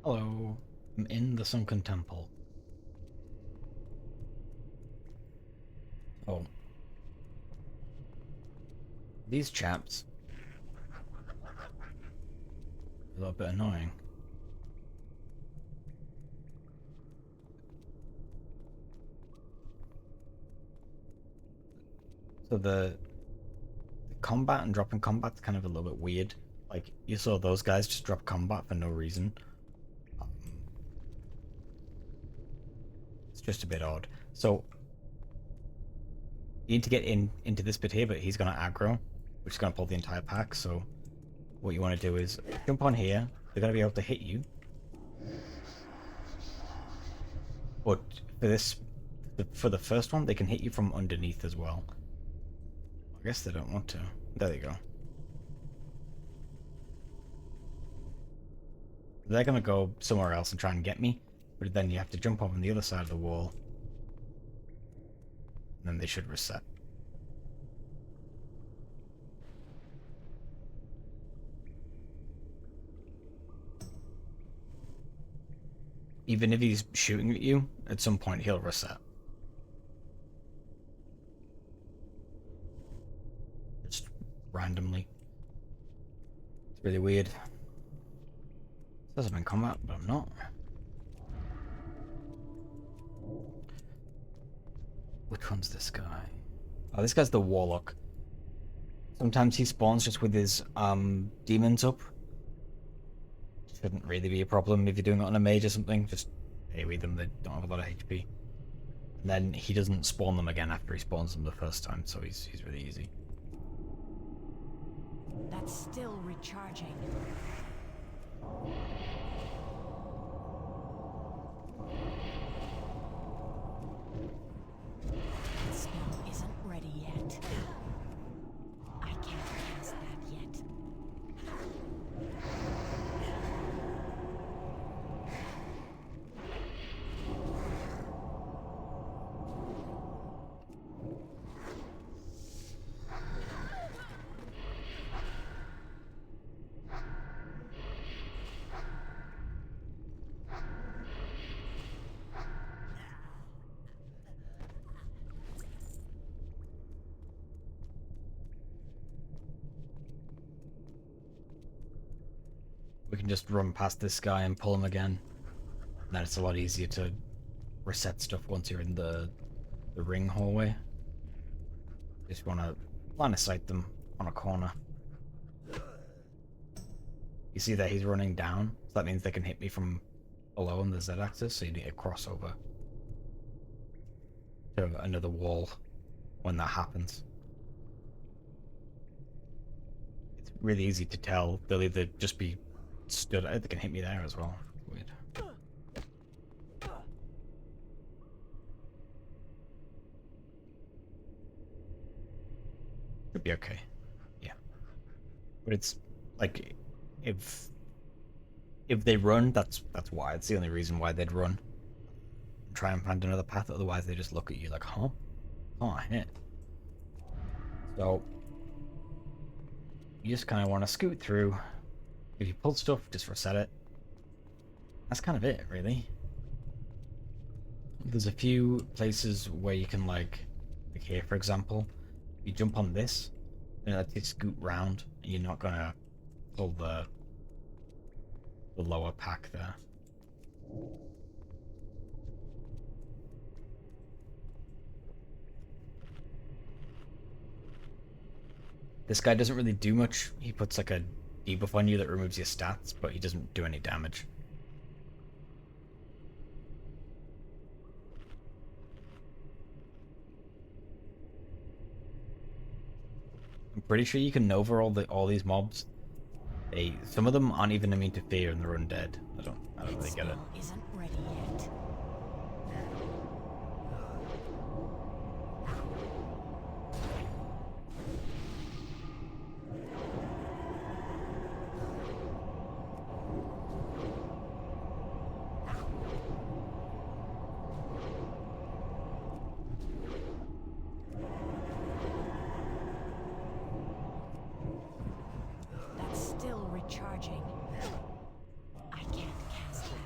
Hello, I'm in the sunken temple. Oh, these chaps are a little bit annoying. So the combat and dropping combat's kind of a little bit weird. Like you saw those guys just drop combat for no reason. Um, it's just a bit odd. So you need to get into this bit here, but he's gonna aggro, which is gonna pull the entire pack. So what you want to do is jump on here. They're gonna be able to hit you, but for this, for the first one, they can hit you from underneath as well. I guess they don't want to. There they go. They're gonna go somewhere else and try and get me, but then you have to jump up on the other side of the wall, and then they should reset. Even if he's shooting at you, at some point he'll reset. Just randomly. It's really weird. It says I'm in combat, but I'm not. Which one's this guy? Oh, this guy's the warlock. Sometimes he spawns just with his demons up. Shouldn't really be a problem if you're doing it on a mage or something. Just AoE them, they don't have a lot of HP. And then he doesn't spawn them again after he spawns them the first time, so he's really easy. That's still recharging. That spell isn't ready yet. I can't cast that yet. We can just run past this guy and pull him again. And then it's a lot easier to reset stuff once you're in the ring hallway. Just want to line of sight them on a corner. You see that he's running down, so that means they can hit me from below on the Z-axis, so you need to cross over to another wall when that happens. It's really easy to tell. They'll either just be stood out, they can hit me there as well. Weird. Should be okay. Yeah. But it's like if they run, that's why. It's the only reason why they'd run. Try and find another path, otherwise they just look at you like, huh? Oh, hit. So you just kinda wanna scoot through. If you pulled stuff, just reset it. That's kind of it, really. There's a few places where you can like here for example, you jump on this, and it lets you scoot round, and you're not gonna pull the lower pack there. This guy doesn't really do much. He puts like a debuff on you that removes your stats, but he doesn't do any damage. I'm pretty sure you can Nova all these mobs. Some of them aren't even immune to fear and they're undead. I don't really get it. Isn't ready yet. That's still recharging. I can't cast that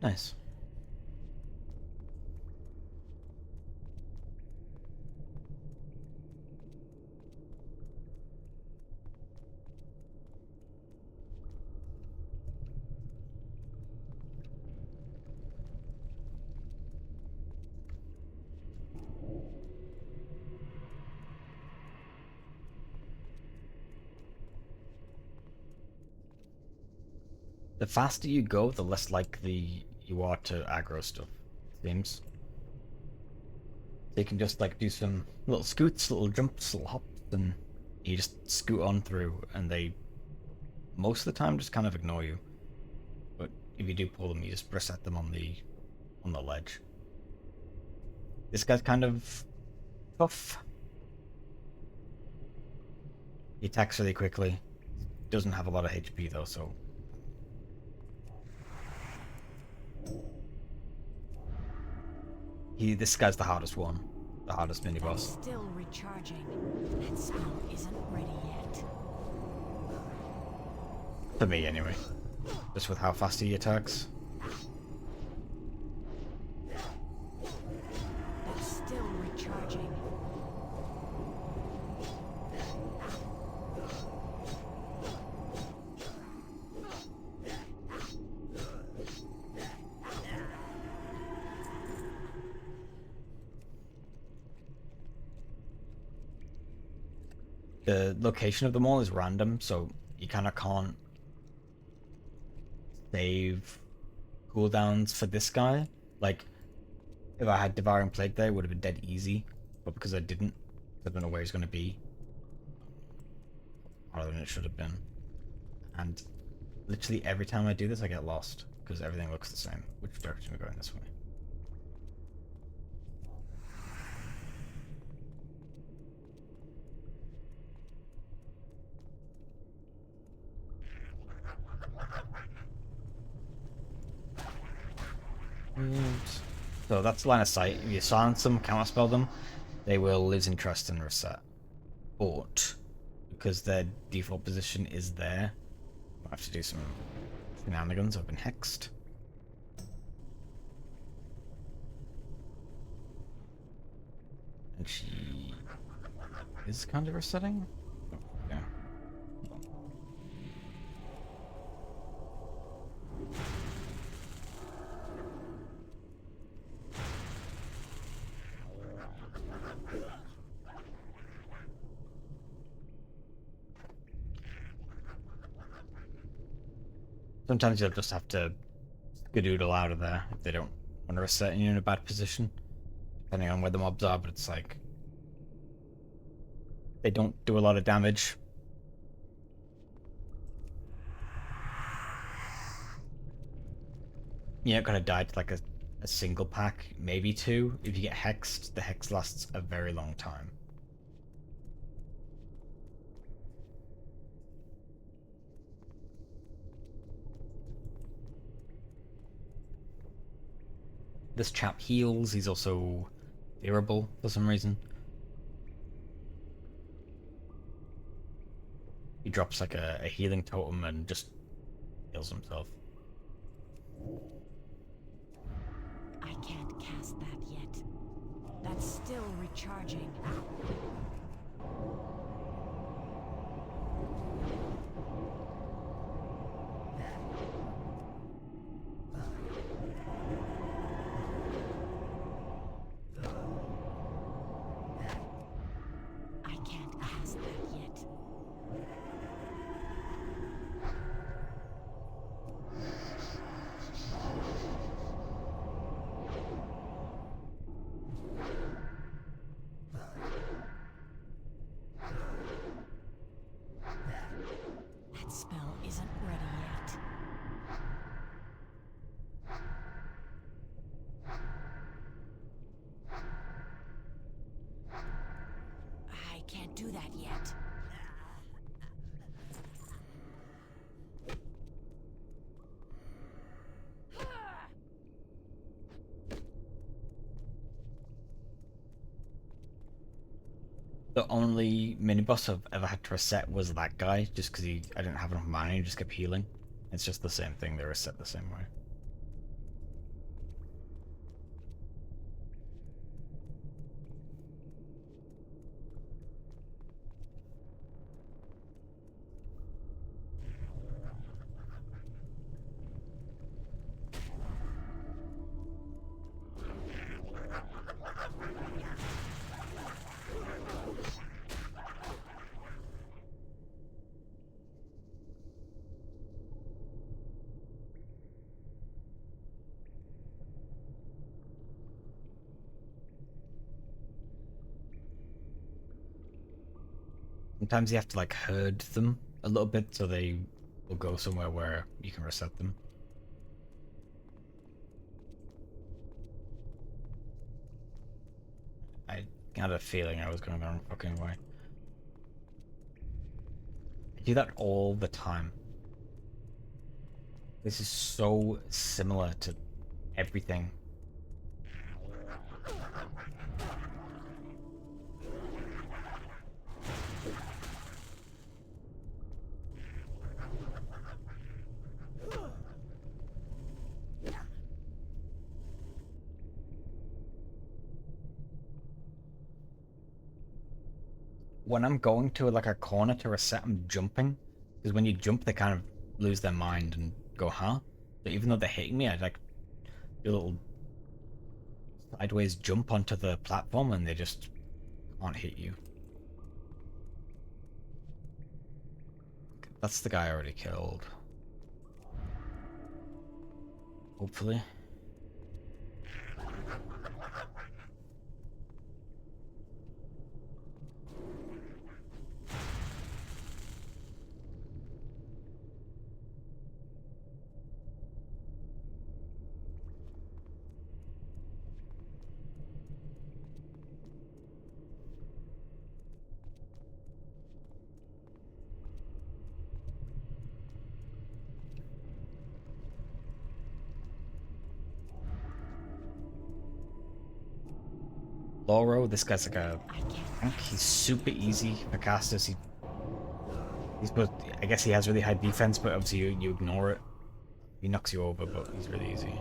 Nice. The faster you go, the less likely you are to aggro stuff, it seems. So you can just like do some little scoots, little jumps, little hops, and you just scoot on through, and they most of the time just kind of ignore you. But if you do pull them, you just reset them on the ledge. This guy's kind of tough. He attacks really quickly. Doesn't have a lot of HP though, so. This guy's the hardest one. The hardest mini boss. Still recharging. That spell isn't ready yet. For me, anyway. Just with how fast he attacks. That's still recharging. The location of them all is random, so you kind of can't save cooldowns for this guy. Like, if I had Devouring Plague there, it would have been dead easy, but because I didn't, I don't know where he's going to be. Harder than it should have been. And literally every time I do this, I get lost, because everything looks the same. Which direction are we going? This way? So that's line of sight. If you silence them, counterspell them, they will lose interest and reset. But because their default position is there, I have to do some shenanigans. I've been hexed. And she is kind of resetting. Oh, yeah. Sometimes you'll just have to skadoodle out of there if they don't want to reset and you're in a bad position, depending on where the mobs are, but it's like they don't do a lot of damage. You're not gonna die to like a single pack, maybe two. If you get hexed, the hex lasts a very long time. This chap heals, he's also durable for some reason. He drops like a healing totem and just heals himself. I can't cast that yet. That's still recharging. I can't cast that yet. That spell isn't ready yet. I can't do that yet. The only mini boss I've ever had to reset was that guy, just because I didn't have enough mana, he just kept healing. It's just the same thing, they reset the same way. Sometimes you have to like herd them a little bit so they will go somewhere where you can reset them. I had a feeling I was going the wrong fucking way. I do that all the time. This is so similar to everything. When I'm going to like a corner to reset, I'm jumping. Because when you jump, they kind of lose their mind and go, huh? So even though they're hitting me, I like do a little sideways jump onto the platform and they just can't hit you. That's the guy I already killed. Hopefully. Lauro, this guy's like a tank. He's super easy for casters. He's supposed, I guess he has really high defense, but obviously you ignore it. He knocks you over, but he's really easy.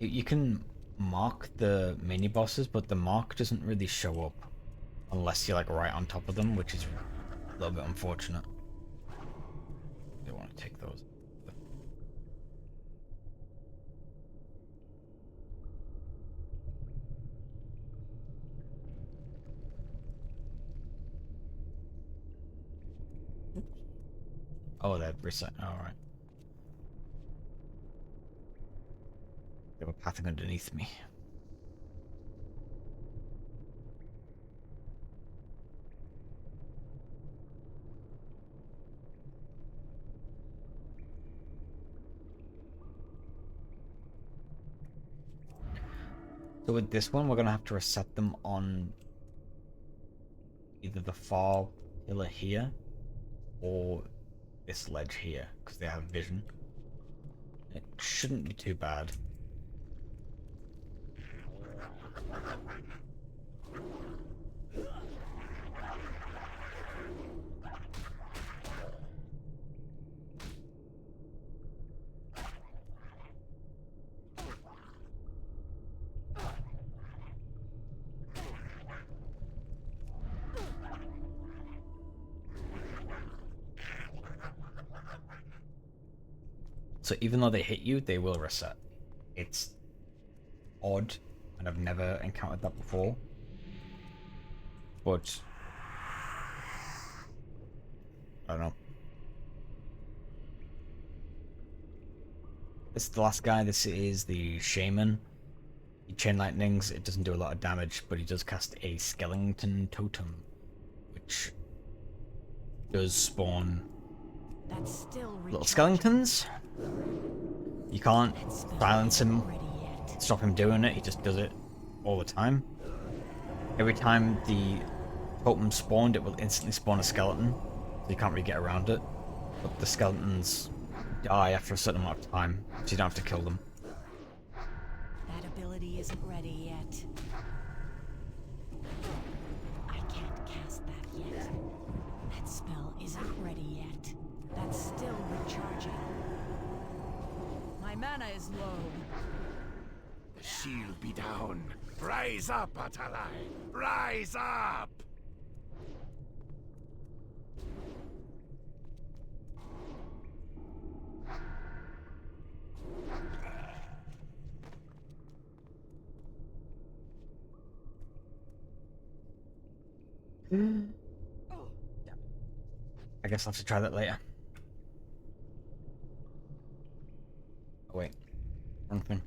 You can mark the mini bosses, but the mark doesn't really show up unless you're like right on top of them, which is a little bit unfortunate. They want to take those. Oh, they're reset. All right. They were pathing underneath me. So with this one, we're gonna have to reset them on either the far pillar here or this ledge here because they have vision. It shouldn't be too bad. So even though they hit you, they will reset. It's odd, and I've never encountered that before. But I don't know. This is the last guy. This is the Shaman. He chain lightnings. It doesn't do a lot of damage, but he does cast a skeleton totem, which does spawn little skeletons. You can't silence him, stop him doing it. He just does it all the time. Every time the totem spawned, it will instantly spawn a skeleton, so you can't really get around it. But the skeletons die after a certain amount of time, so you don't have to kill them. That ability isn't ready yet. I can't cast that yet. That spell isn't ready yet. That's still recharging. My mana is low. The shield be down. Rise up, Atalai! Rise up! I guess I'll have to try that later. Oh wait, wrong thing.